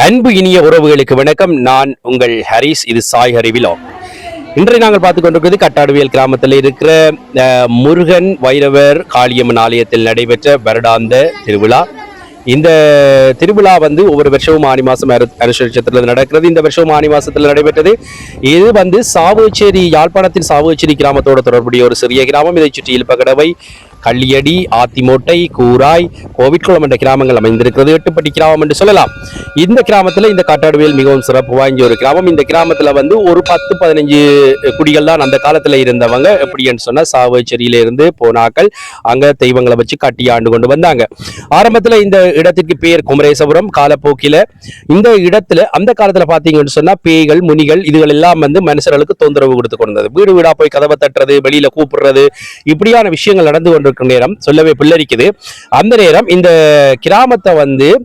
அன்பு இனிய உறவுகளுக்கு வணக்கம். நான் உங்கள் ஹரிஸ். இது சாய் ஹரி விலாக். இன்றைய நாங்கள் பார்த்துக் கொண்டிருக்கிறது கட்டாடுவியல் கிராமத்தில் இருக்கிற முருகன் வைரவர் காளியம்மன் ஆலயத்தில் நடைபெற்ற வருடாந்த திருவிழா. இந்த திருவிழா ஒவ்வொரு வருஷமும் ஆனி மாசம் அனுசரிச்சத்தில் நடக்கிறது. இந்த வருஷம் ஆனி மாசத்தில் நடைபெற்றது. இது சாவுச்சேரி, யாழ்ப்பாணத்தின் சாவுச்சேரி கிராமத்தோட தொடர்புடைய ஒரு சிறிய கிராமம். இதை சுற்றி இல்பகடவை, கள்ளியடி, ஆத்திமோட்டை, கூராய், கோவிட்குளம் என்ற கிராமங்கள் அமைந்திருக்கிறது. எட்டுப்பட்டி கிராமம் என்று சொல்லலாம். இந்த கிராமத்தில் இந்த காட்டாடுவியல் மிகவும் சிறப்பு வாய்ந்த ஒரு கிராமம். இந்த கிராமத்தில் ஒரு 10-15 குடிகள் தான் அந்த காலத்தில் இருந்தவங்க. எப்படின்னு சொன்னா சாவச்சேரியில இருந்து போனாக்கள் அங்க தெய்வங்களை வச்சு கட்டி ஆண்டு கொண்டு வந்தாங்க. ஆரம்பத்தில் இந்த இடத்துக்கு பேர் குமரேசபுரம். காலப்போக்கில இந்த இடத்துல அந்த காலத்துல பாத்தீங்கன்னு சொன்னா பேய்கள், முனிகள் இதுகள் எல்லாம் மனுஷர்களுக்கு தொந்தரவு கொடுத்து கொண்டது. வீடு வீடா போய் கதவை தட்டுறது, வெளியில கூப்பிடுறது, இப்படியான விஷயங்கள் நடந்து கொண்டு நேரம் சொல்லவே பிள்ளரிக்குது. அந்த நேரம் இந்த கிராமத்தை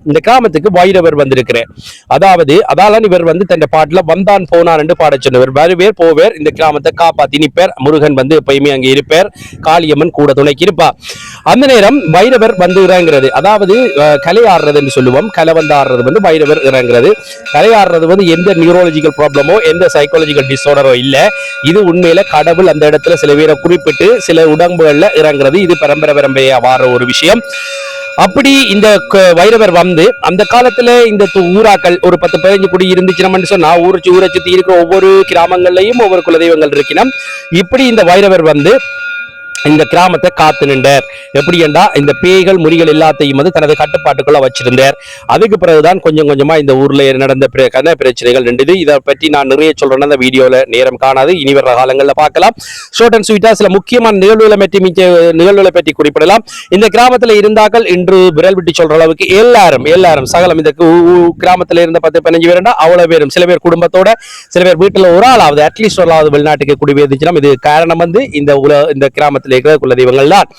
இந்த கிராமத்துக்கு வைரவர் வந்திருக்கிறேன். அதால இவர் தன் பாட்டுல வந்தான் போனான் என்று பாட சொன்னவர். வருவேர் போவேர், இந்த கிராமத்தை காப்பாத்தி நிற்பேர். முருகன் எப்பயுமே அங்கே இருப்பார். காளியம்மன் கூட துணைக்கு இருப்பா. அந்த நேரம் வைரவர் இறங்குறது, கலை ஆடுறது என்று சொல்லுவோம். கலை ஆடுறது வைரவர் இறங்குறது. கலை ஆடுறது எந்த நியூரோலஜிக்கல் ப்ராப்ளமோ எந்த சைக்காலஜிக்கல் டிஸார்டரோ இல்ல. இது உண்மையில கடவுள் அந்த இடத்துல சில பேரை குறிப்பிட்டு சில உடம்புகள்ல இறங்குறது. இது பரம்பரையா வார ஒரு விஷயம். அப்படி இந்த வைரவர் அந்த காலத்துல இந்த ஊராக்கள் ஒரு 10-15 குடி இருந்துச்சுன்னு சொன்னா ஊரை சுத்தி இருக்கிற ஒவ்வொரு கிராமங்கள்லயும் ஒவ்வொரு குலதெய்வங்கள் இருக்கணும். இப்படி இந்த வைரவர் இந்த கிராமத்தை காத்து நின்றார். எப்படி என்றா இந்த பேய்கள், முறிகள் எல்லாத்தையும் தனது கட்டுப்பாட்டுக்குள்ள வச்சிருந்தார். அதுக்கு பிறகுதான் கொஞ்சம் கொஞ்சமா இந்த ஊர்ல நடந்த பிரச்சனைகள் நின்றது. இதை பற்றி நான் நிறைய சொல்றேன். அந்த வீடியோல நேரம் காணாது, இனி வர காலங்களில் பார்க்கலாம். ஷார்ட் அண்ட் ஸ்வீட்டா சில முக்கியமான நிகழ்வுகளை பற்றி குறிப்பிடலாம். இந்த கிராமத்துல இருந்தாக்கள் இன்று விரல் விட்டு சொல்ற அளவுக்கு எல்லாரும் சகலம் இந்த கிராமத்துல இருந்த 10-15 பேருண்டா அவ்வளவு பேரும், சில பேர் குடும்பத்தோட, சில பேர் வீட்டுல ஒரு ஆளாவது அட்லீஸ்ட் ஒரு ஆளாவது வெளிநாட்டுக்கு குடிபெயர்ந்துச்சுன்னா இது காரணம் இந்த கிராமத்துல குலதெய்வங்கள் தான்.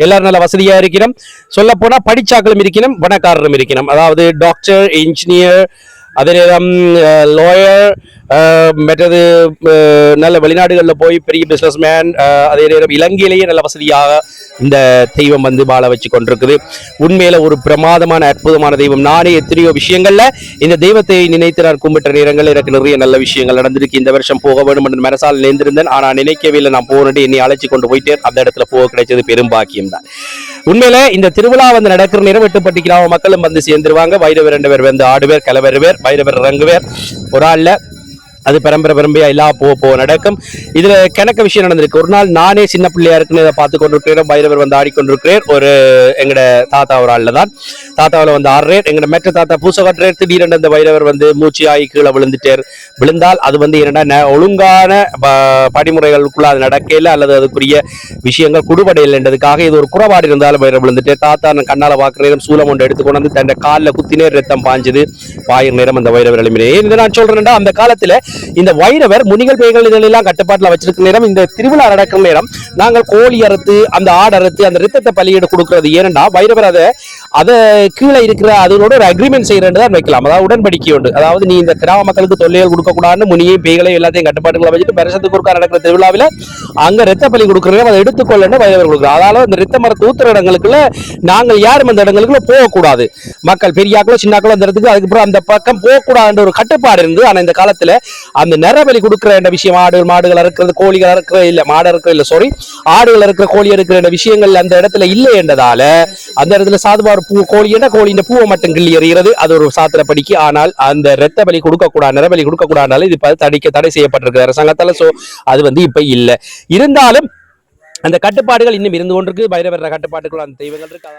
எல்லாரும் நல்ல வசதியா இருக்கணும். சொல்ல போனா படிச்சாக்களும் இருக்கணும், பணக்காரரும் இருக்கணும். அதாவது டாக்டர், இன்ஜினியர், அதே நேரம் லாயர், மற்றது நல்ல வெளிநாடுகளில் போய் பெரிய பிசினஸ் மேன், அதே நேரம் இலங்கையிலேயே நல்ல வசதியாக இந்த தெய்வம் வாழ வச்சு கொண்டிருக்குது. உண்மையில ஒரு பிரமாதமான அற்புதமான தெய்வம். நானே எத்தனையோ விஷயங்கள்ல இந்த தெய்வத்தை நினைத்து நான் கும்பிட்ட நேரங்கள் எனக்கு நிறைய நல்ல விஷயங்கள் நடந்திருக்கு. இந்த வருஷம் போக வேண்டும் என்று மனசால் நினைந்திருந்தேன். ஆனா நினைக்கவே இல்லை. நான் போனது என்னை அழைச்சி கொண்டு போயிட்டேன். அந்த இடத்துல போக கிடைச்சது பெரும் பாக்கியம் தான். உண்மையில இந்த திருவிழா நடக்கிற நேரம் எட்டுப்பட்டி கிராம மக்களும் சேர்ந்துருவாங்க. வைரவர் 2 பேர் ஆடுவேர், கலவருவேர், வைரவர் இறங்குவேர். ஒரு ஆள்ல அது பரம்பரையா எல்லா போக நடக்கும். இதுல கணக்க விஷயம் நடந்திருக்கு. ஒரு நாள் நானே சின்ன பிள்ளையா இருக்குன்னு இதை பார்த்து கொண்டிருக்கிறேன். வைரவர் ஆடிக்கொண்டிருக்கிறேன். ஒரு எங்கட தாத்தா ஒரு ஆள்ல தான் தாத்தாவில் ஆடுறேன். எங்கட மெட்ட தாத்தா பூசை கட்டுறேன். திடீரென்று அந்த வைரவர் மூச்சு ஆகி கீழே விழுந்தால் அது என்னடா ஒழுங்கான படிமுறைகளுக்குள்ள அது நடக்கல அல்லது அதுக்குரிய விஷயங்கள் குடுபடையில் என்றதுக்காக இது ஒரு குறைபாடு இருந்தாலும் வைரவர் விழுந்துட்டு தாத்தா நான் கண்ணால பார்க்குற நேரம் சூலம் ஒன்று எடுத்துக்கொண்டு தன் காலில் குத்தினே ரத்தம் பாஞ்சது. பாயிர நேரம் அந்த வைரவர் எழுப்பினேன். நான் சொல்றேன்டா அந்த காலத்துல இந்த வைரவர் முனிகள், பேய்கள் இதெல்லாம் கட்டுப்பாட்டில் வச்சிருக்க நேரம் இந்த திருவிழா நடக்கும் நேரம் நாங்கள் கோழி அறுத்து அந்த ஆடு அறுத்து அந்த ரத்தத்தை பலியிட கொடுக்கறது. ஏனென்றா வைரவர் அதை கீழே இருக்கிற அதனோட ஒரு அக்ரிமெண்ட் செய்யறதுதான் வைக்கலாம். அதாவது உடன்படிக்கை உண்டு. அதாவது நீ இந்த கிராம மக்களுக்கு தொல்லைகள் கொடுக்கக்கூடாதுன்னு முனியையும் பேய்களையும் எல்லாத்தையும் கட்டுப்பாட்டுகளை வச்சுட்டு வருஷத்துக்கு ஒருக்கா நடக்கிற திருவிழாவில் அங்க ரத்த பலி கொடுக்குறோம், அதை எடுத்துக்கொள்ளு வைரவர் கொடுக்குறோம். அதால இந்த ரத்த மரத்து ஊத்துற இடங்களுக்குள்ள நாங்கள் யாரும் அந்த இடங்களுக்குள்ள போகக்கூடாது. மக்கள் பெரியாக்களோ சின்னாக்களோ அந்த இடத்துக்கு அதுக்கப்புறம் அந்த பக்கம் போகக்கூடாதுன்ற ஒரு கட்டுப்பாடு இருந்து. ஆனா இந்த காலத்துல அந்த நரபலி கொடுக்கிற விஷயம், மாடுகள் இருக்கிறது, கோழிகள் இருக்கிற இல்ல மாடு இருக்கிற இல்ல சாரி ஆடுகள் இருக்கிற கோழி இருக்கிற விஷயங்கள் அந்த இடத்துல இல்லை என்றதால அந்த இடத்துல சாதுவா ஒரு பூ கோழி என்ற கோழியின் பூவை மட்டும் கிள்ளி எறிகிறது. அது ஒரு சாத்திர படிக்கு. ஆனால் அந்த இரத்த பலி கொடுக்க கூடாது, நரபலி கொடுக்க கூடாது. இது தடை செய்யப்பட்டிருக்கு அரசாங்கத்தால. சோ அது இப்ப இல்லை. இருந்தாலும் அந்த கட்டுப்பாடுகள் இன்னும் இருந்து கொண்டிருக்கு. வைரவர கட்டுப்பாட்டுக்குள்ள அந்த தெய்வங்கள் இருக்கு.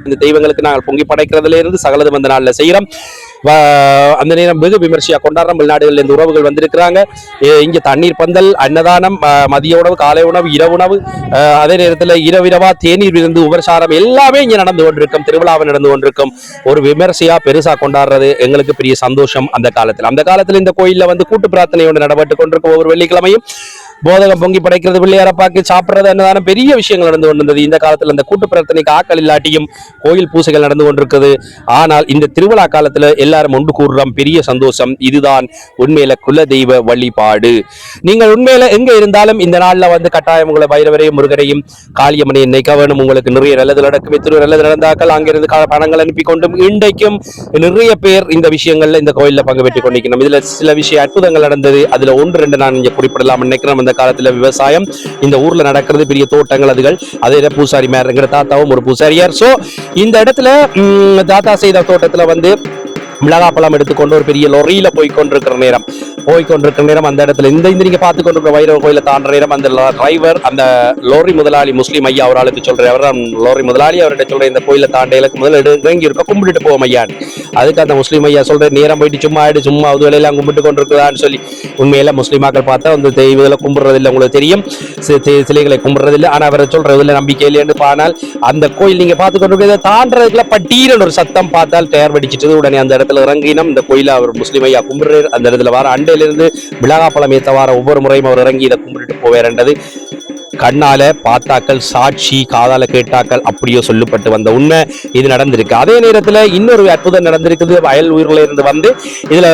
இந்த தெய்வங்களுக்கு நாங்கள் பொங்கி படைக்கிறதுல இருந்து சகலது நாள்ல செய்யறோம். அந்த நேரம் வெகு விமர்சையா கொண்டாடுறோம். வெளிநாடுகளில் இருந்து உறவுகள் வந்திருக்கிறாங்க. இங்க தண்ணீர் பந்தல், அன்னதானம், மதிய உணவு, காலை உணவு, இரவு உணவு, அதே நேரத்தில் இரவிரவா தேநீர் விருந்து, உபசாரம் எல்லாமே இங்க நடந்து கொண்டிருக்கும். திருவிழாவை நடந்து கொண்டிருக்கும். ஒரு விமர்சையா பெருசா கொண்டாடுறது எங்களுக்கு பெரிய சந்தோஷம். அந்த காலத்துல இந்த கோயில்ல வந்து கூட்டு பிரார்த்தனை ஒன்று நடைபெற்று கொண்டிருக்கும். ஒவ்வொரு வெள்ளிக்கிழமையும் போதகம் பொங்கி படைக்கிறது, பிள்ளையார பாக்கு சாப்பிடுறது, என்னதான பெரிய விஷயங்கள் நடந்து கொண்டிருந்தது. இந்த காலத்துல இந்த கூட்டு பிரார்த்தனைக்கு ஆக்கள் இல்லாட்டியும் கோயில் பூசைகள் நடந்து கொண்டிருக்குது. ஆனால் இந்த திருவிழா காலத்துல எல்லாரும் ஒன்று கூடுறோம், பெரிய சந்தோஷம். இதுதான் உண்மையில குல தெய்வ வழிபாடு. நீங்கள் உண்மையில எங்க இருந்தாலும் இந்த நாள்ல வந்து கட்டாயம் உங்களை வைரவரையும் முருகரையும் காளியம்மனையும் நினைக்க வேணும். உங்களுக்கு நிறைய நல்லது நடக்கும். எத்தனை நல்லது நடந்தாக்கள் அங்கிருந்து பணங்கள் அனுப்பி கொண்டும் இன்றைக்கும் நிறைய பேர் இந்த விஷயங்கள்ல இந்த கோயில்ல பங்கு பெற்றுக் கொண்டிருக்கணும். இதுல சில விஷய அற்புதங்கள் நடந்தது. அதுல ஒன்று ரெண்டு நான் இங்க குறிப்பிடலாம் நினைக்கிறேன். அந்த காலத்துல விவசாயம் இந்த ஊர்ல நடக்கிறது, பெரிய தோட்டங்கள் அதுகள். அதே பூசாரி மேல தாத்தாவும் ஒரு பூசாரியார். சோ இந்த இடத்துல தாத்தா செய்த தோட்டத்துல வந்து மிளகாப்பழம் எடுத்துக்கொண்டு ஒரு பெரிய லொரியில போய்கொண்டிருக்கிற நேரம் அந்த இடத்துல இந்த நீங்க பார்த்து கொண்டிருக்கிற வைரவ கோயில தாண்ட நேரம் அந்த டிரைவர், அந்த லோரி முதலாளி முஸ்லீம் ஐயா அவராளுக்கு சொல்றேன், அவர் லோரி முதலாளி அவர்கிட்ட சொல்றேன், இந்த கோயில தாண்டையிலுக்கு முதல்ல இறங்கி இருக்க கும்பிட்டு போவோம் ஐயா. அதுக்கு அந்த முஸ்லீம் ஐயா சொல்ற, நேரம் போயிட்டு சும்மா அது வேலையெல்லாம் கும்பிட்டு கொண்டிருக்குதான்னு சொல்லி. உண்மையில முஸ்லீமாக்கள் பார்த்தா அந்த தெய்வங்களை கும்பிடுறது இல்லை, உங்களுக்கு தெரியும், சிலைகளை கும்பிடுறது இல்லை. ஆனா அவரை சொல்றதுல நம்பிக்கை இல்லைன்னு. ஆனால் அந்த கோயில் நீங்க பார்த்து கொண்டிருக்க தாண்டதுக்குள்ள பட்டீரன் ஒரு சத்தம் பார்த்தால் டயர் வெடிச்சிட்டு உடனே அந்த இடத்துல இறங்கினோம். இந்த கோயில அவர் முஸ்லீம் ஐயா கும்பிடுறாரு. அந்த இடத்துல வர அண்டையிலிருந்து மிளகாப்பழம் ஏத்த வார ஒவ்வொரு முறையும் அவர் இறங்கி இதை கும்பிட்டு போவேன்றது கண்ணால பார்த்தாக்கள், சாட்சி காதால கேட்டாக்கள், அப்படியோ சொல்லப்பட்டு வந்த உண்மை இது நடந்திருக்கு. அதே நேரத்துல இன்னொரு அற்புதம் நடந்திருக்குது. வயல் ஊர்ல இருந்து வந்து இதுல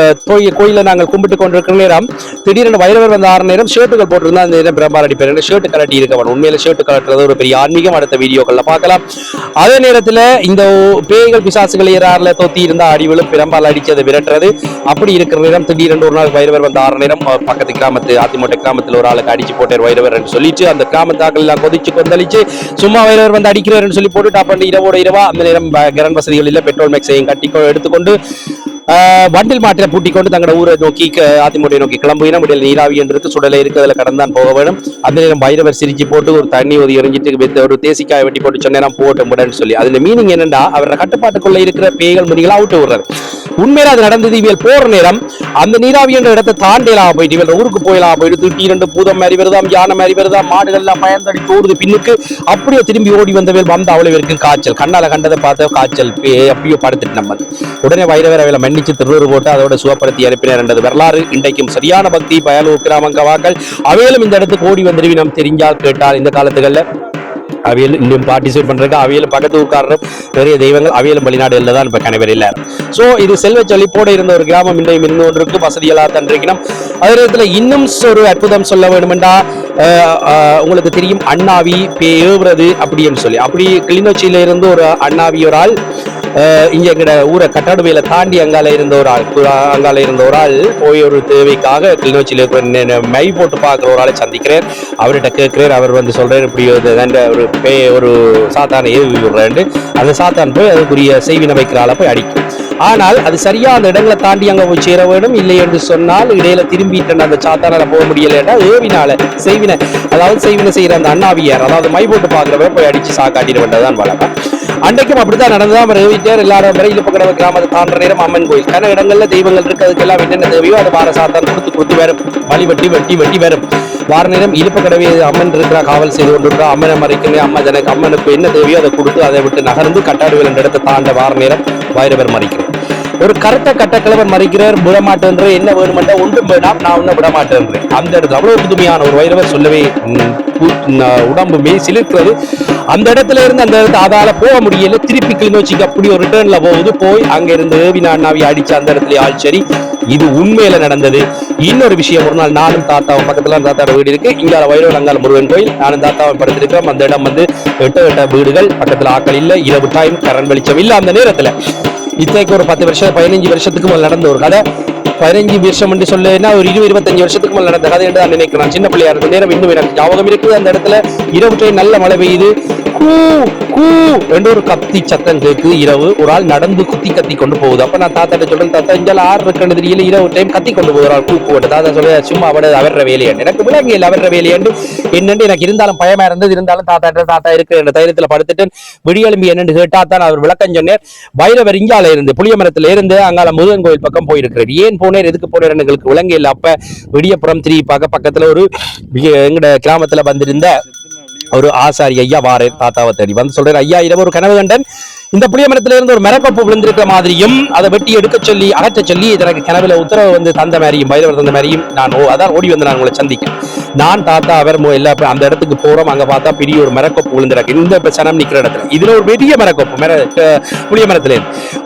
கோயில நாங்கள் கும்பிட்டு கொண்டிருக்கிற நேரம் திடீரென வைரவர் வந்த 6 நேரம் ஷர்ட்டுகள் போட்டிருந்தா அந்த நேரம் பிரம்பார் அடிப்பேன் ஷர்ட் கலட்டி இருக்கவன். உண்மையில ஷர்ட் கலட்டுறது ஒரு பெரிய ஆன்மீகம். அடுத்த வீடியோக்கள்ல பார்க்கலாம். அதே நேரத்துல இந்த பேய்கள் பிசாசுகள் ஏறாறுல தொத்தி இருந்தா அடிவிலும் பிரம்பால் அடிச்சதை விரட்டுறது. அப்படி இருக்கிற நேரம் திடீரென்று ஒரு நாள் வைரவர் வந்த 6 நேரம் பக்கத்து கிராமத்து அதிமுக கிராமத்தில் ஒரு ஆளுக்கு அடிச்சு போட்டார் வைரவர் என்று சொல்லிட்டு அந்த கிராமத்தாக்கள் எல்லாம் கொதிச்சு கொந்தளிச்சு சும்மா வைரவர் வந்து அடிக்கிறாருன்னு சொல்லி போட்டு டாப் இரவா அந்த நேரம் கரண்ட் வசதிகள் இல்லை, பெட்ரோல் மேக்ஸையும் கட்டி எடுத்துக்கொண்டு வண்டில் மாட்டில பூட்டிக் கொண்டு தங்களோட ஊரை நோக்கி அதிமுக நோக்கி கிளம்புகினா முடியல. நீராவி என்று சுடலை இருக்கு, அதில் கடந்தான் போக வேணும். அந்த நேரம் வைரவர் சிரிச்சு போட்டு ஒரு தண்ணி ஒதி எறிஞ்சிட்டு ஒரு தேசிக்காயை வெட்டி போட்டு சொன்னேன் போட்டு முடன்னு சொல்லி. அதுல மீனிங் என்னன்னா அவரோட கட்டுப்பாட்டுக்குள்ள இருக்கிற பேய்கள் முனிகளை அவுட்டு விடுறாரு. உண்மையில அது நடந்தது. இவள் போற நேரம் அந்த நீராவி என்ற இடத்தை தாண்டலாம் போயிட்டு இவள் ஊருக்கு போயலாம் போயிட்டு திட்டி 2 பூதம் மாதிரி வருதாம், யானை மாதிரி வருதாம், மாடுகள் எல்லாம் பயந்தடி தோடுது பின்னுக்கு. அப்படியே திரும்பி ஓடி வந்தவள் வந்து அவ்வளவு இருக்கும் காய்ச்சல். கண்ணால கண்டதை பார்த்த காய்ச்சல் அப்படியே படுத்துட்டு நம்ம உடனே வைரவர் அவையில மன்னிச்சு திருநூறு போட்டு அதோட சுவப்படுத்தி அனுப்பினார் என்றது வரலாறு. இன்றைக்கும் சரியான பக்தி பயலூர் கிராமங்கவாக்கள் அவையிலும் இந்த இடத்துக்கு ஓடி வந்துருவி நாம் தெரிஞ்சால் கேட்டால் இந்த காலத்துகள்ல அவையில் இன்னும் பார்ட்டிசிபேட் பண்றாங்க. அவையிலும் பக்கத்து ஊர்க்காரரும் நிறைய தெய்வங்கள் அவையிலும் வெளிநாடுகளில் தான் இப்ப கணவர் இல்லை. சோ இது செல்வ செழிப்போட இருந்த ஒரு கிராமம் இன்றையும் இருந்து ஒன்றுக்கு வசதிகளா தந்திருக்கணும். அதே நேரத்தில் இன்னும் ஒரு அற்புதம் சொல்ல வேண்டுமென்றா உங்களுக்கு தெரியும் அண்ணாவி ஏவுறது அப்படின்னு சொல்லி. அப்படி கிளிநொச்சியில இருந்து ஒரு அண்ணாவி ஒரு ஆள் இங்க எங்கட ஊரை கட்டாடுவையில தாண்டி அங்கால இருந்த ஒரு ஆள் போய் ஒரு தேவைக்காக கிளிநொச்சியில இருக்கிற மை போட்டு பார்க்குற ஒரு ஆளை சந்திக்கிறேன். அவர்கிட்ட கேட்கிறேன். அவர் வந்து சொல்றேன் இப்படி ஒரு சாத்தானை ஏவி விடுறேன். அந்த சாத்தான் போய் அதுக்குரிய செய்வினை வைக்கிற ஆளை போய் அடிக்கும். ஆனால் அது சரியா அந்த இடங்களை தாண்டி அங்க போய் சேர வேண்டும். இல்லை என்று சொன்னால் இடையில திரும்பிட்டு அந்த சாத்தானால போக முடியலன்னா ஏவினால செய்வினை, அதாவது செய்வினை செய்யற அந்த அண்ணாவியார், அதாவது மை போட்டு பார்க்கிறவரை போய் அடிச்சு சாக்காட்டிட வேண்டதான் வழக்கம். அன்றைக்கும் அப்படித்தான் நடந்ததான். அவர் ஏவிட்டார். எல்லாரும் வரையில் பக்கடவை கிராமத்தை தாண்ட நேரம் அம்மன் கோயில் கன இடங்கள்ல தெய்வங்கள் இருக்கு. அதுக்கெல்லாம் என்னென்ன தேவையோ அதை வார சாத்தான் கொடுத்து வரும். வழி வெட்டி வரும். வார நேரம் இழுப்பு கடவை அம்மன் இருக்கிற காவல் செய்து கொண்டிருக்கிறா. அம்மனை மறைக்கணும். அம்மனுக்கு என்ன தேவையோ அதை கொடுத்து அதை விட்டு நகர்ந்து கட்டாடுவேல் என்ற இடத்தை தாண்ட வார நேரம் வைரவர் மறைக்கிறார். ஒரு கருத்த கட்டக்கிழவர் மறைக்கிறார். விடமாட்டேன்ற என்ன வேணுமெண்டா ஒன்றும் வேணாம், நான் ஒன்னும் விடமாட்டேன்றேன். அந்த இடத்துல அவ்வளவு புதுமையான ஒரு வைரவர் சொல்லவே உடம்பு சிலிர்க்கிறது. அந்த இடத்துல இருந்து அந்த இடத்துல அதால போக முடியல. திருப்பி கிளிநொச்சிக்கு அப்படி ஒரு ரிட்டர்ன்ல போகுது. போய் அங்க இருந்து அண்ணாவி அடிச்சு அந்த இடத்துல ஆள்சரி. இது உண்மையில நடந்தது. இன்னொரு விஷயம், ஒரு நாள் நானும் தாத்தாவும் பக்கத்துல தாத்தாவோட வீடு இருக்கு. இங்கால வைரவர் அங்கால முருகன் கோயில். நானும் தாத்தாவும் படுத்திருக்கிறோம். அந்த இடம் வந்து எட்ட வீடுகள், பக்கத்துல ஆக்கள் இல்ல, இரவு டைம், கரண்ட் வெளிச்சம் இல்ல. அந்த நேரத்துல இத்தனைக்கு ஒரு 10 வருஷம் 15 வருஷத்துக்கு மேல் நடந்த ஒரு கதை. 15 வருஷம் என்று சொல்லுன்னா ஒரு 20-25 வருஷத்துக்கு மேல் நடந்த கதை என்று நான் நினைக்கிறேன். சின்ன பிள்ளையா இருந்த நேரம் இன்னும் எனக்கு ஞாபகம் இருக்குது. அந்த இடத்துல இரவு டைம் நல்ல மழை பெய்யுது. கூ கூ என்று ஒரு கத்தி சத்தம் கேட்கு. இரவு ஒரு ஆள் நடந்து கத்தி கொண்டு போகுது. அப்ப நான் தாத்தாட்ட சொல்றேன், தாத்தா இங்கே ஆறு இருக்குன்னு தெரியல, இரவு டைம் கத்தி கொண்டு போகிறாள் கூ கூ. தாத்தா சொல்ல சும்மா அவர வேலையாண்டு எனக்கு விளங்கி இல்லை அவர வேலையாண்டு என்னண்டு எனக்கு இருந்தாலும் பயமா இருந்தது. இருந்தாலும் தாத்தா இருக்கிற தைரியத்துல படுத்துட்டு விடியெலும்பி என்னன்னு கேட்டா தான் அவர் விளக்கம் சொன்னார். வைரவர் இஞ்சால இருந்து புளியமரத்துல இருந்து அங்கால முருகன் கோயில் பக்கம் போயிருக்கிறார். ஏன் போனேர் எதுக்கு போனேர் எங்களுக்கு விளங்கி இல்லை. அப்ப விடியப்புறம் திரும்பி பார்க்க பக்கத்துல ஒரு எங்கட கிராமத்துல வந்திருந்த ஒரு ஆசாரி ஐயா வார தாத்தாவை தேடி வந்து சொல்றாரு, ஐயா இரவு ஒரு கனவு கண்டன், இந்த புளிய மரத்துல இருந்து ஒரு மரக்கொப்பு விழுந்திருக்கிற மாதிரியும் அதை வெட்டி எடுக்க சொல்லி அகற்ற சொல்லி எனக்கு கனவுல உத்தரவு வந்து தந்த மாதிரியும் வைரவர் தந்த மாதிரியும் நான் அதான் ஓடி வந்து நான் உங்களை சந்திக்க நான் தாத்தா அவர் எல்லா அந்த இடத்துக்கு போறோம். அங்க பார்த்தா பெரிய ஒரு மரக்கொப்பு விழுந்திருக்கு இந்த சனம் நிக்கிற இடத்துல. இதுல ஒரு பெரிய மரக்கொப்பு புளிய மரத்துல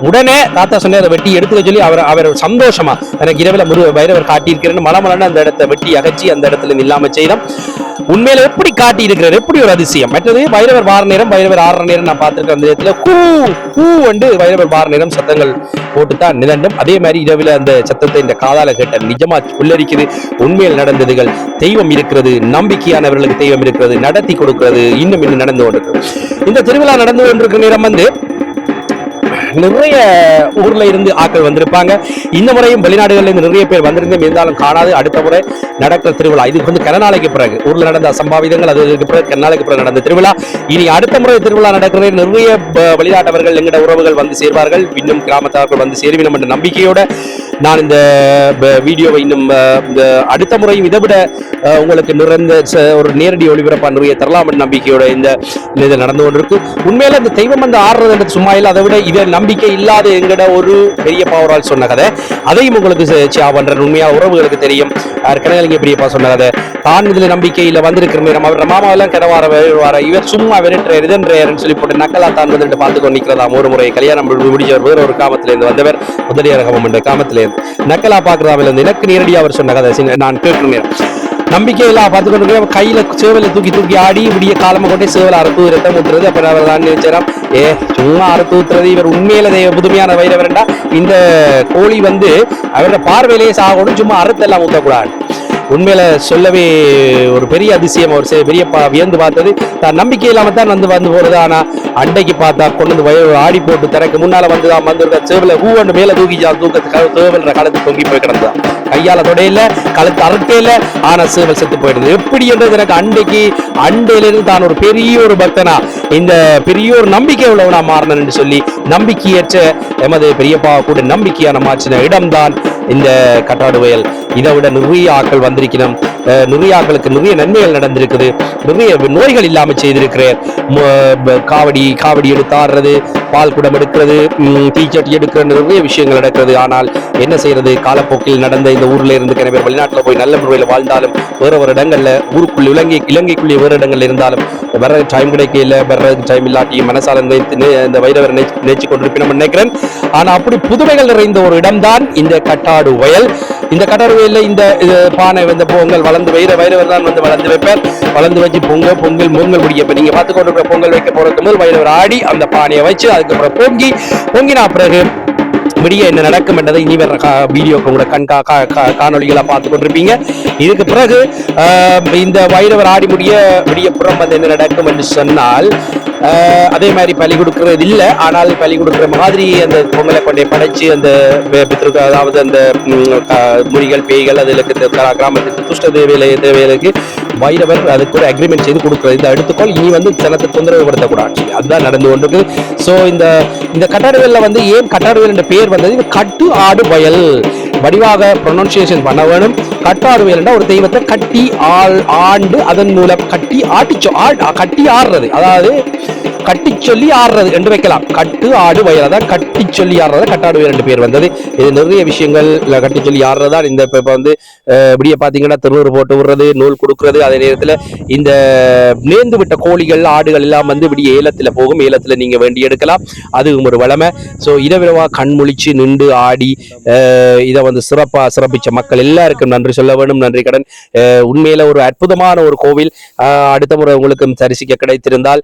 உடனே தாத்தா சொன்ன அதை வெட்டி எடுத்துக்க சொல்லி அவர் சந்தோஷமா எனக்கு இரவுல வைரவர் காட்டியிருக்கிறேன்னு மலமலன்னு அந்த இடத்தை வெட்டி அகற்றி அந்த இடத்துல இல்லாம செய்தோம். உண்மையில எப்படி காட்டி இருக்கிறார், எப்படி ஒரு அதிசயம். மற்றது வைரவர் வார நேரம் வைரவர் ஆறு நேரம் நான் பார்த்திருக்கேன். அந்த இடத்துல கூ கூ வந்து வைரவர் வார நேரம் சத்தங்கள் போட்டுத்தான் நிலண்டும். அதே மாதிரி இரவில் அந்த சத்தத்தை இந்த காதால கேட்ட நிஜமா புல்லரிக்குது. உண்மையில் நடந்ததுகள் தெய்வம் இருக்கிறது, நம்பிக்கையானவர்களுக்கு தெய்வம் இருக்கிறது, நடத்தி கொடுக்கிறது, இன்னும் நடந்து கொண்டிருக்கிறது. இந்த திருவிழா நடந்து கொண்டிருக்கிற நேரம் வந்து நிறைய ஊர்ல இருந்து ஆட்கள் வந்திருப்பாங்க. இந்த முறையும் வெளிநாடுகள்ல இருந்து நிறைய பேர் வந்திருந்தே இருந்தாலும் காணாது. அடுத்த முறை நடக்கிற திருவிழா இது வந்து கனநாளைக்கு பிறகு ஊர்ல நடந்த அசம்பாவிதங்கள் அதுக்கு பிறகு கனநாளைக்கு பிறகு நடந்த திருவிழா. இனி அடுத்த முறை திருவிழா நடக்கிற நிறைய வெளிநாட்டவர்கள் எங்கட உறவுகள் வந்து சேர்வார்கள். இன்னும் கிராமத்தார்கள் வந்து சேருவினம் என்ற நம்பிக்கையோட நான் இந்த வீடியோவை இன்னும் அடுத்த முறையும் இதை விட உங்களுக்கு நிறைந்த ஒரு நேரடி ஒளிபரப்பா நிறைய தரலாம் என்ற நம்பிக்கையோட இந்த இது நடந்து கொண்டிருக்கு. உண்மையில இந்த தெய்வம் வந்து ஆடுறது சும்மா இல்லை, அதை விட இதை நம்பிக்கை இல்லாத எங்கட ஒரு பெரிய பாவரால் சொன்ன கதை அதையும் உங்களுக்கு பண்ற உண்மையா உறவுகளுக்கு தெரியும். கனகலிங்க பெரியப்பா சொன்ன கதை தான் இதுல நம்பிக்கையில வந்திருக்கிற நேரம் அவர் மாமாவெல்லாம் கிடவார இவர் சும்மா விரட்டுறாரு இதன்றாருன்னு சொல்லி போட்டு நக்கலா தான் வந்துட்டு பார்த்து கொண்டு நிற்கிறதாம். ஒரு முறை கல்யாணம் முடிஞ்சவர் வேற ஒரு காமத்துல இருந்து வந்தவர் முதலியரகம் என்ற காமத்துல இருந்து நக்கலா பாக்குறதாவில இருந்து எனக்கு நேரடியாக அவர் சொன்ன கதை நான் கேட்கிறேன். நம்பிக்கையெல்லாம் பார்த்து கொண்டு கையில சேவலை தூக்கி ஆடி விடிய காலமா கொண்டே சேவலை அறுத்து ரத்தம் ஊத்துறது. அப்ப அவர் தான் நினைச்சாராம், சும்மா அறுத்து ஊத்துறது இவர் உண்மையில புதுமையான வைரவரண்டா இந்த கோழி வந்து அவரோட பார்வையிலேயே சாகணும், சும்மா அறுத்தெல்லாம் ஊத்தக்கூடாது. உண்மையில சொல்லவே ஒரு பெரிய அதிசயம். அவர் பெரிய வியந்து பார்த்தது தான் நம்பிக்கை இல்லாம தான் வந்து போறது. ஆனா அண்டைக்கு பார்த்தா கொண்டு வந்து ஆடி போட்டு திறக்கு முன்னால வந்துதான் வந்து சேவல பூவண்டு மேல தூக்கத்துக்காக சேவல் களத்து தொங்கி போய் கிடந்தான். கையால தொடையில கழுத்து அறுக்கையில ஆனா சேவல் செத்து போயிடுது. எப்படி என்றது எனக்கு அண்டையிலிருந்து தான் ஒரு பெரிய ஒரு பக்தனா இந்த பெரிய ஒரு நம்பிக்கை உள்ளவனா மாறினு சொல்லி நம்பிக்கையற்ற எமது பெரியப்பா கூட நம்பிக்கையான மாற்றின இடம்தான் இந்த கட்டாடு வயல். இதை விட நிறைய ஆட்கள் வந்திருக்கணும், நிறைய ஆட்களுக்கு நிறைய நன்மைகள் நடந்திருக்குது, நிறைய நோய்கள் இல்லாம செய்திருக்கிறேன். காவடி எடுத்து ஆடுறது, பால் குடம் எடுக்கிறது, தீச்சட்டி எடுக்கிறது, நிறைய விஷயங்கள் நடக்கிறது. ஆனால் என்ன செய்யறது, காலப்போக்கில் நடந்த இந்த ஊர்ல இருந்து கிணறு வெளிநாட்டுல போய் நல்ல முறையில் வாழ்ந்தாலும் வேற ஒரு இடங்கள்ல ஊருக்குள்ள இலங்கைக்குள்ளே வேறு இடங்கள்ல இருந்தாலும் வர டைம் கிடைக்கல, வர்றதுக்கு டைம் இல்லாட்டி மனசால இந்த வைரவர் நினைச்சு கொண்டிருப்பேன் நினைக்கிறேன். ஆனா அப்படி புதுமைகள் நிறைந்த ஒரு இடம்தான் இந்த கட்டாடு வயல். இந்த கட்டாடு வயல்ல இந்த பானை இந்த பொங்கல் வளர்ந்து வைரவர் தான் வந்து வளர்ந்து வைப்பேன். வளர்ந்து வச்சு பொங்கல் முடிய நீங்க பார்த்து கொண்டிருக்கிற பொங்கல் வைக்க போறதுக்கு முதல் வைரவர் ஆடி அந்த பானையை வச்சு அதுக்கப்புறம் பொங்கினா பிறகு விடிய என்ன நடக்கும் என்றதை இனி வர வீடியோக்கு உங்களோட காணொலிகளா பார்த்து கொண்டிருப்பீங்க. இதுக்கு பிறகு இந்த வைரவர் ஆடி விடிய புறம் வந்து என்ன நடக்கும் என்று சொன்னால் அதே மாதிரி பலி கொடுக்கறது இல்லை. ஆனால் பலி கொடுக்குற மாதிரி அந்த பொங்கலை கொண்டே படைச்சு அந்த அதாவது அந்த முறிகள் பேய்கள் அதுக்கு கிராமத்துக்கு துஷ்ட தேவைகளுக்கு வைரவர் அதுக்கு ஒரு அக்ரிமெண்ட் செய்து கொடுக்குறது. இந்த எடுத்துக்கோள் இனி வந்து ஜனத்தை தொந்தரவுபடுத்தக்கூடாது, அதுதான் நடந்து கொண்டிருக்கு. ஸோ இந்த கட்டாடுவயல்ல வந்து ஏன் கட்டாடுவயல் என்ற பேர் வந்தது, இது கட்டு ஆடு வயல் வடிவாக ப்ரொனன்சியேஷன் பண்ண வேணும். கட்டாடுவயல் என்ற ஒரு தெய்வத்தை கட்டி ஆண்டு அதன் மூலம் கட்டி ஆடுறது, அதாவது கட்டி சொல்லி ஆடுறது என்று வைக்கலாம். கட்டு ஆடு வயல், அதான் கட்டி சொல்லி ஆடுறதா கட்டாடு வயல் என்று பேர் வந்தது. இது நிறைய விஷயங்கள் கட்டி சொல்லி ஆடுறதா. இந்த இப்ப வந்து இப்படியே பாத்தீங்கன்னா திருநூறு போட்டு விடுறது, நூல் கொடுக்கறது. அதே நேரத்துல இந்த நேர்ந்து விட்ட கோழிகள் ஆடுகள் எல்லாம் வந்து இப்படி ஏலத்துல போகும், ஏலத்துல நீங்க வேண்டி எடுக்கலாம், அதுவும் ஒரு வளமை. ஸோ இதை விடவா கண்முழிச்சு நின்று ஆடி இதை வந்து சிறப்பிச்ச மக்கள் எல்லாருக்கும் நன்றி சொல்ல வேண்டும், நன்றி கடன். உண்மையில ஒரு அற்புதமான ஒரு கோவில். அடுத்த முறை உங்களுக்கு தரிசிக்க கிடைத்திருந்தால்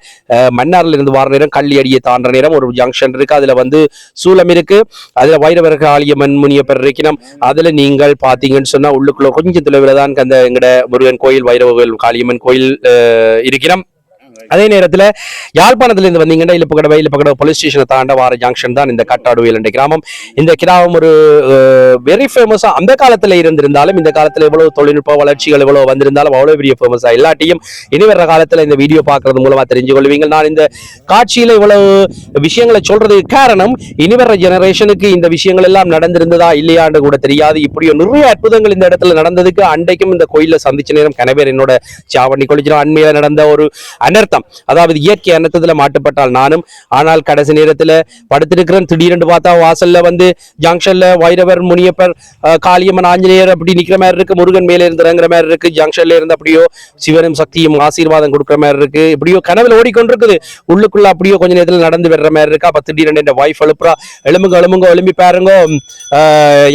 மன்னார்ல இருந்து வார நேரம் கள்ளி அடியை தாண்ட நேரம் ஒரு ஜங்ஷன் இருக்கு, அதுல வந்து சூலம் இருக்கு, அதுல வைரவர் காளியம்மன் முனியப்பர் இருக்கணும். அதுல நீங்கள் பாத்தீங்கன்னு சொன்னா உள்ளுக்குள்ள கொஞ்சம் தொலைவில் தான் அந்த எங்கட முருகன் கோயில் வைரவ கோயில் காளியம்மன் கோயில் இருக்கணும். அதே நேரத்தில் யாழ்ப்பாணத்திலிருந்து வந்தீங்கன்னா இலுப்பகடவை போலீஸ் ஸ்டேஷனை தாண்ட வார ஜங்ஷன் தான் இந்த கட்டாடுவியல் என்ற கிராமம். இந்த கிராமம் ஒரு வெரி ஃபேமஸா அந்த காலத்துல இருந்திருந்தாலும் இந்த காலத்துல எவ்வளவு தொழில்நுட்ப வளர்ச்சிகள் எவ்வளவு வந்திருந்தாலும் அவ்வளவு பெரிய ஃபேமஸா எல்லாத்தையும் இனி வர்ற காலத்துல இந்த வீடியோ பார்க்கறது மூலமா தெரிஞ்சு கொள்வீங்க. நான் இந்த காட்சியில இவ்வளவு விஷயங்களை சொல்றதுக்கு காரணம் இனி வர்ற ஜெனரேஷனுக்கு இந்த விஷயங்கள் எல்லாம் நடந்திருந்ததா இல்லையான்னு கூட தெரியாது. இப்படியோ நிறைய அற்புதங்கள் இந்த இடத்துல நடந்ததுக்கு அன்றைக்கும் இந்த கோயில சந்திச்ச நேரம் கனவேர் என்னோட சாவணி கொலிச்சிடும் அண்மையில நடந்த ஒரு அனர்த்தம், அதாவது இயற்கை அனர்த்தத்துல மாட்டுப்பட்டால் நானும். ஆனால் கடைசி நேரத்துல படுத்திருக்கிறேன், திடீரென்று பார்த்தா வாசல்ல வந்து ஜங்ஷன்ல வைரவர் முனியப்பர் காளியம்மன் ஆஞ்சநேயர் அப்படி நிக்கிற மாதிரி இருக்கு, முருகன் மேல இருந்து இறங்குற மாதிரி இருக்கு, ஜங்ஷன்ல இருந்து அப்படியோ சிவனும் சக்தியும் ஆசீர்வாதம் கொடுக்குற மாதிரி இருக்கு. இப்படியோ கனவுல ஓடிக்கொண்டிருக்குது, உள்ளுக்குள்ள அப்படியோ கொஞ்ச நேரத்துல நடந்து வர்ற மாதிரி இருக்கா. அப்ப திடீரென்று என் வைஃப் எழுப்புறா, எழும்புங்க எழும்பி பாருங்க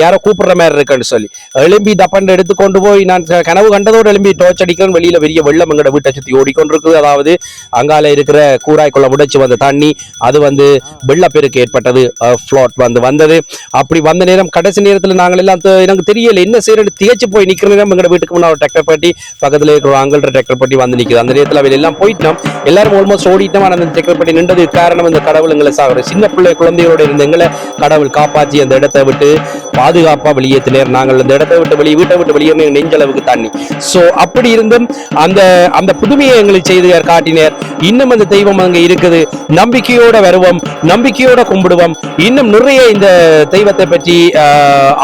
யாரோ கூப்பிடுற மாதிரி இருக்குன்னு சொல்லி எழும்பி டப்பன் எடுத்து கொண்டு போய் நான் கனவு கண்டதோடு எழும்பி டோர்ச் அடிக்கிறேன். வெளியில பெரிய வெள்ளம் எங்கட வீட்டை சுத்தி ஓடிக்கொண்டிருக்குது. அதாவது அங்கால இருக்கிற கூராய்க்குள்ள உடைச்சு வந்த தண்ணி அது வந்து வெள்ளப்பெருக்கு ஏற்பட்டது, ஃப்ளோட் வந்தது. அப்படி வந்த நேரம் கடைசி நேரத்தில் நாங்கள் எல்லாம் எனக்கு தெரியல என்ன செய்யறது, தேய்ச்சி போய் நிக்கிற நேரம் எங்க வீட்டுக்கு முன்னாடி டிராக்டர் பட்டி பக்கத்துல இருக்கிற அங்கல் டிராக்டர் பட்டி வந்து நிக்குது. அந்த நேரத்தில் அவையில் எல்லாம் போயிட்டோம், எல்லாரும் ஆல்மோஸ்ட் ஓடிட்டோம். அந்த டிராக்டர் பட்டி நின்றது காரணம் இந்த கடவுள் எங்களை சாகுற சின்ன பிள்ளை குழந்தையோட இருந்த எங்களை கடவுள் காப்பாற்றி அந்த இடத்தை விட்டு பாதுகாப்பா வெளியேற்றினார். நாங்கள் அந்த இடத்தை விட்டு வீட்டை விட்டு வெளியே நெஞ்சளவுக்கு தண்ணி. சோ அப்படி இருந்தும் அந்த அந்த புதுமையை எங்களுக்கு செய்து காட்டினார். இன்னும் அந்த தெய்வம் அங்க இருக்குது, நம்பிக்கையோட வருவோம், நம்பிக்கையோட கும்பிடுவோம், இன்னும் நிறைய இந்த தெய்வத்தை பற்றி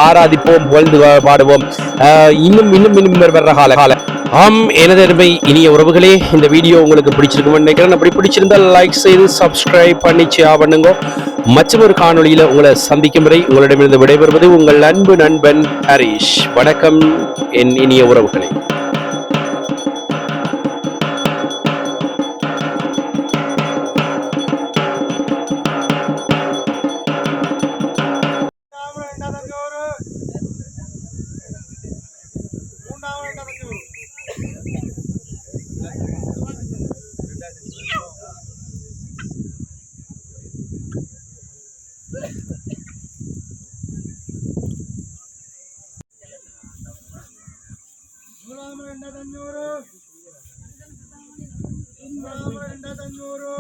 ஆராதிப்போம், புகழ்ந்து பாடுவோம். இன்னும் இன்னும் இன்னும் வர்ற கால ஆம் எனது அருமை இனிய உறவுகளே, இந்த வீடியோ உங்களுக்கு பிடிச்சிருக்கும்னு நினைக்கிறேன். அப்படி பிடிச்சிருந்தால் லைக் செய்து சப்ஸ்கிரைப் பண்ணி ஷேர் பண்ணுங்க. மற்றொரு காணொளியில உங்களை சந்திக்கும் வரை உங்களிடமிருந்து விடைபெறுவது உங்கள் அன்பு நண்பன் ஹரிஷ். வணக்கம் என் இனிய உறவுகளே. $100